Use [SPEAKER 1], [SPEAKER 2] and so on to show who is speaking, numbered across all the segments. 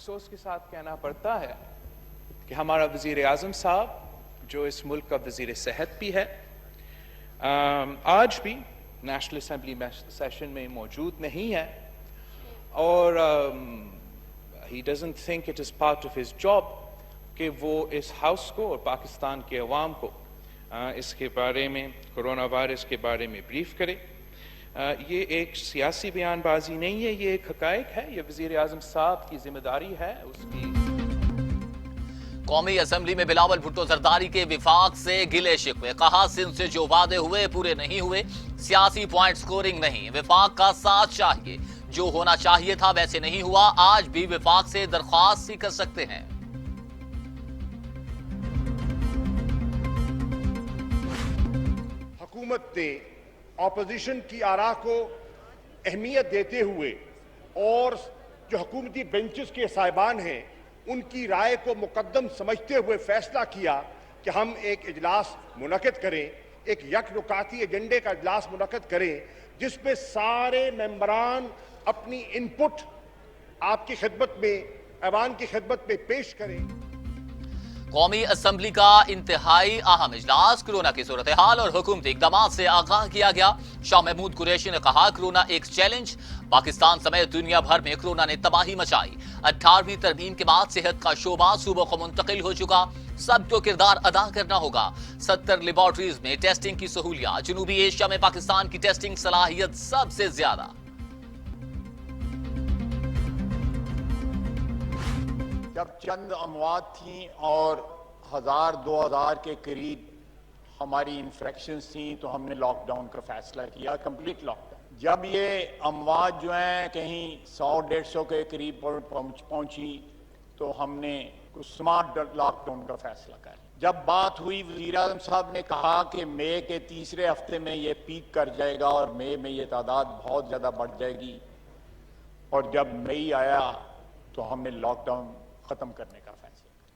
[SPEAKER 1] افسوس کے ساتھ کہنا پڑتا ہے کہ ہمارا وزیر اعظم صاحب جو اس ملک کا وزیر صحت بھی ہے آج بھی نیشنل اسمبلی سیشن میں موجود نہیں ہے اور he doesn't think it is part of his job کہ وہ اس ہاؤس کو اور پاکستان کے عوام کو اس کے بارے میں کرونا وائرس کے بارے میں بریف کرے. یہ ایک سیاسی بیان بازی نہیں ہے, یہ ایک حقائق ہے, یہ وزیر اعظم صاحب کی ذمہ داری ہے. اس کی
[SPEAKER 2] قومی اسمبلی میں بلاول بھٹو زرداری کے وفاق سے گلے شکوے, کہا سندھ سے جو وعدے ہوئے پورے نہیں ہوئے, سیاسی پوائنٹ سکورنگ نہیں, وفاق کا ساتھ چاہیے, جو ہونا چاہیے تھا ویسے نہیں ہوا, آج بھی وفاق سے درخواست ہی کر سکتے ہیں.
[SPEAKER 3] حکومت نے اپوزیشن کی آراء کو اہمیت دیتے ہوئے اور جو حکومتی بینچز کے صاحبان ہیں ان کی رائے کو مقدم سمجھتے ہوئے فیصلہ کیا کہ ہم ایک اجلاس منعقد کریں, ایک یک رکاتی ایجنڈے کا اجلاس منعقد کریں جس میں سارے ممبران اپنی انپٹ آپ کی خدمت میں, ایوان کی خدمت میں پیش کریں.
[SPEAKER 2] قومی اسمبلی کا انتہائی اہم اجلاس کورونا کی صورتحال اور حکومتی اقدامات سے آگاہ کیا گیا. شاہ محمود قریشی نے کہا کورونا ایک چیلنج, پاکستان سمیت دنیا بھر میں کورونا نے تباہی مچائی. 18ویں ترمیم کے بعد صحت کا شعبہ صوبوں کو منتقل ہو چکا, سب کو کردار ادا کرنا ہوگا. 70 لیبارٹریز میں ٹیسٹنگ کی سہولیات, جنوبی ایشیا میں پاکستان کی ٹیسٹنگ صلاحیت سب سے زیادہ.
[SPEAKER 4] جب چند اموات تھیں اور 1000-2000 کے قریب ہماری انفیکشنز تھیں تو ہم نے لاک ڈاؤن کا فیصلہ کیا, کمپلیٹ لاک ڈاؤن. جب یہ اموات جو ہیں کہیں 100-150 کے قریب پہنچی تو ہم نے سمارٹ لاک ڈاؤن کا فیصلہ کیا. جب بات ہوئی وزیر اعظم صاحب نے کہا کہ مئی کے تیسرے ہفتے میں یہ پیک کر جائے گا اور مئی میں یہ تعداد بہت زیادہ بڑھ جائے گی, اور جب مئی آیا تو ہم نے لاک ڈاؤن ختم کرنے کا فیصلہ کیا.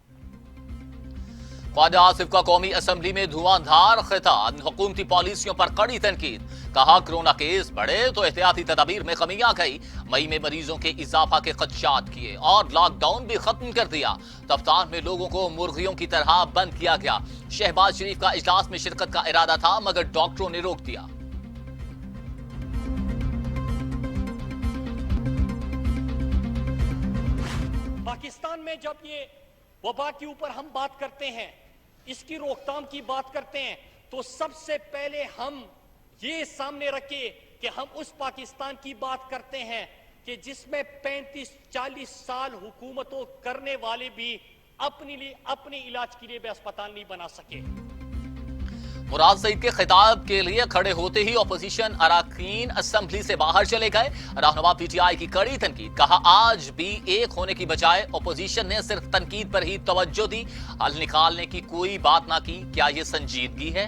[SPEAKER 2] خواجہ آصف کا قومی اسمبلی میں دھواں دھار خطاب, حکومتی پالیسیوں پر کڑی تنقید, کہا کورونا کیس بڑھے تو احتیاطی تدابیر میں کمی آ گئی, مئی میں مریضوں کے اضافہ کے خدشات کیے اور لاک ڈاؤن بھی ختم کر دیا. دفتر میں لوگوں کو مرغیوں کی طرح بند کیا گیا. شہباز شریف کا اجلاس میں شرکت کا ارادہ تھا مگر ڈاکٹروں نے روک دیا.
[SPEAKER 5] پاکستان میں جب یہ وبا کے اوپر ہم بات کرتے ہیں, اس کی روک تھام کی بات کرتے ہیں, تو سب سے پہلے ہم یہ سامنے رکھے کہ ہم اس پاکستان کی بات کرتے ہیں کہ جس میں 35-40 سال حکومتوں کرنے والے بھی اپنے علاج کے لیے بھی اسپتال نہیں بنا سکے.
[SPEAKER 2] مراد سعید کے خطاب کے لیے کھڑے ہوتے ہی اپوزیشن اراکین اسمبلی سے باہر چلے گئے. رہنما پی ٹی آئی کی کڑی تنقید, کہا آج بھی ایک ہونے کی بجائے اپوزیشن نے صرف تنقید پر ہی توجہ دی, حل نکالنے کی کوئی بات نہ کی. کیا یہ سنجیدگی ہے؟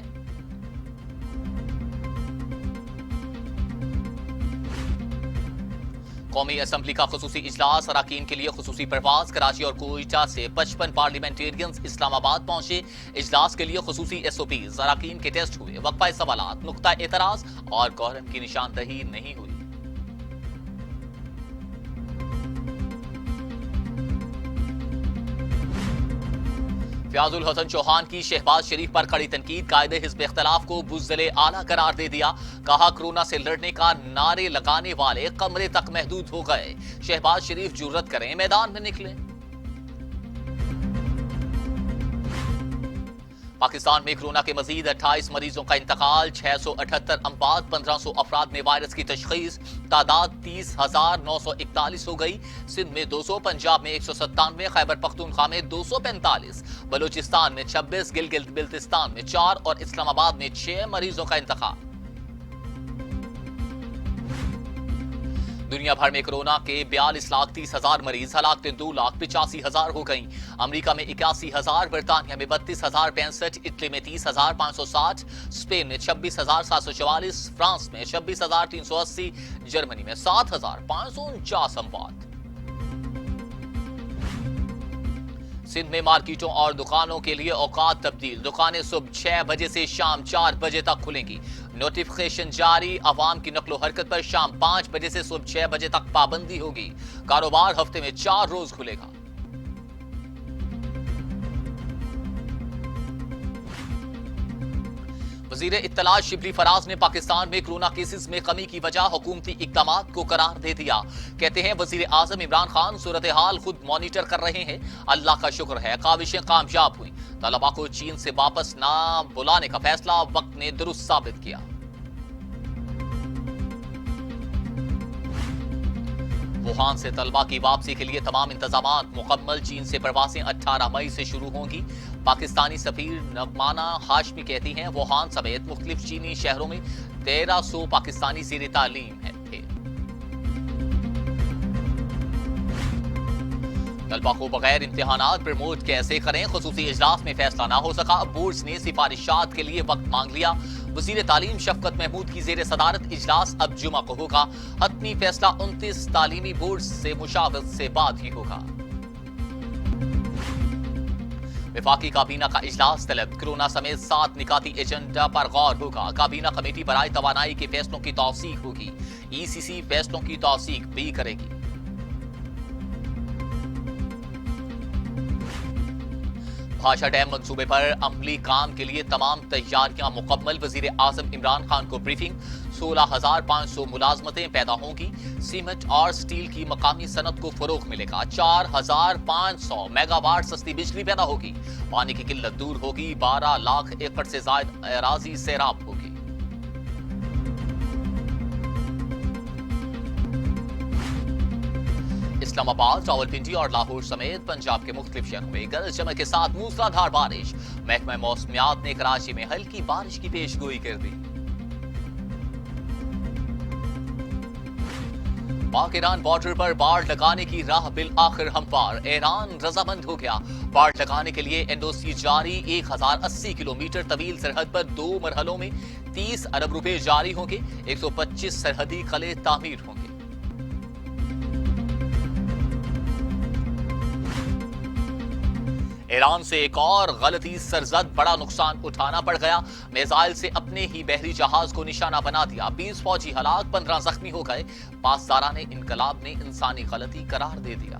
[SPEAKER 2] قومی اسمبلی کا خصوصی اجلاس, اراکین کے لیے خصوصی پرواز, کراچی اور کوئٹہ سے 55 پارلیمنٹیرینز اسلام آباد پہنچے. اجلاس کے لیے خصوصی ایس او پیز, اراکین کے ٹیسٹ ہوئے, وقفہ سوالات, نقطہ اعتراض اور کوہرم کی نشاندہی نہیں ہوئی. فیاض الحسن چوہان کی شہباز شریف پر کھڑی تنقید, قائد حزب اختلاف کو بزدل اعلیٰ قرار دے دیا, کہا کورونا سے لڑنے کا نعرے لگانے والے کمرے تک محدود ہو گئے. شہباز شریف جرأت کریں میدان میں نکلیں. پاکستان میں کورونا کے مزید 28 مریضوں کا انتقال, 678 اموات, 1500 افراد میں وائرس کی تشخیص, تعداد 30,941 ہو گئی. سندھ میں 200, پنجاب میں 197, خیبر پختونخوا میں 245, بلوچستان میں 26, گلگت بلتستان میں 4 اور اسلام آباد میں 6 مریضوں کا انتقال. دنیا بھر میں کورونا کے 42,30,000 مریض, ہلاکتیں 2,85,000 ہو گئیں. امریکہ میں 81,000, برطانیہ میں 32,065, اٹلی میں 30,560, اسپین میں 26,744, فرانس میں 26,380, جرمنی میں 7,549 اموات. سندھ میں مارکیٹوں اور دکانوں کے لیے اوقات تبدیل، دکانیں صبح 6 بجے سے شام 4 بجے تک کھلیں گی۔ نوٹیفیکیشن جاری، عوام کی نقل و حرکت پر شام 5 بجے سے صبح 6 بجے تک پابندی ہوگی۔ کاروبار ہفتے میں 4 روز کھلے گا۔ وزیر اطلاع شبلی فراز نے پاکستان میں کورونا کیسز میں کمی کی وجہ حکومتی اقدامات کو قرار دے دیا۔ کہتے ہیں وزیر اعظم عمران خان صورتحال خود مانیٹر کر رہے ہیں، اللہ کا شکر ہے کاوشیں کامیاب ہوئیں۔ طلباء کو چین سے واپس نہ بلانے کا فیصلہ وقت نے درست ثابت کیا۔ ووہان سے طلباء کی واپسی کے لیے تمام انتظامات مکمل، چین سے پروازیں 18 مئی سے شروع ہوں گی۔ پاکستانی سفیر نغمانہ ہاشمی کہتی ہیں ووہان سمیت مختلف چینی شہروں میں 1300 پاکستانی زیر تعلیم تھے۔ طلباء کو بغیر امتحانات پروموٹ کیسے کریں، خصوصی اجلاس میں فیصلہ نہ ہو سکا، بورڈز نے سفارشات کے لیے وقت مانگ لیا۔ وزیر تعلیم شفقت محمود کی زیر صدارت اجلاس اب جمعہ کو ہوگا، حتمی فیصلہ 29 تعلیمی بورڈ سے مشاورت سے بعد ہی ہوگا۔ وفاقی کابینہ کا اجلاس طلب، کورونا سمیت 7 نکاتی ایجنڈا پر غور ہوگا۔ کابینہ کمیٹی برائے توانائی کے فیصلوں کی توثیق ہوگی، ای سی سی فیصلوں کی توثیق بھی کرے گی۔ بھاشا ڈیم منصوبے پر عملی کام کے لیے تمام تیاریاں مکمل، وزیر اعظم عمران خان کو بریفنگ۔ 16,500 ملازمتیں پیدا ہوں گی، سیمنٹ اور سٹیل کی مقامی صنعت کو فروغ ملے گا۔ 4,500 میگا واٹ سستی بجلی پیدا ہوگی، پانی کی قلت دور ہوگی، 12 لاکھ ایکڑ سے زائد اراضی سیراب ہوگی۔ اسلام آباد، راولپنڈی اور لاہور سمیت پنجاب کے مختلف شہروں میں گرج چمک کے ساتھ موسلادھار بارش، محکمہ موسمیات نے کراچی میں ہلکی بارش کی پیش گوئی کر دی۔ پاک ایران بارڈر پر باڑ لگانے کی راہ بالآخر ہموار، ایران رضامند ہو گیا۔ باڑ لگانے کے لیے این او سی جاری، 1080 کلومیٹر طویل سرحد پر 2 مرحلوں میں 30 ارب روپے جاری ہوں گے، 125 سرحدی قلعے تعمیر ہوں گے۔ ایران سے ایک اور غلطی سرزد، بڑا نقصان اٹھانا پڑ گیا، میزائل سے اپنے ہی بحری جہاز کو نشانہ بنا دیا، 20 فوجی ہلاک، 15 زخمی ہو گئے، پاسداران انقلاب نے انسانی غلطی قرار دے دیا۔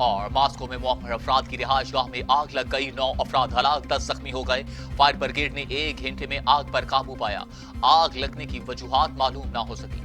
[SPEAKER 2] اور ماسکو میں معمر افراد کی رہائش گاہ میں آگ لگ گئی، 9 افراد ہلاک، 10 زخمی ہو گئے، فائر بریگیڈ نے 1 گھنٹے میں آگ پر قابو پایا، آگ لگنے کی وجوہات معلوم نہ ہو سکی۔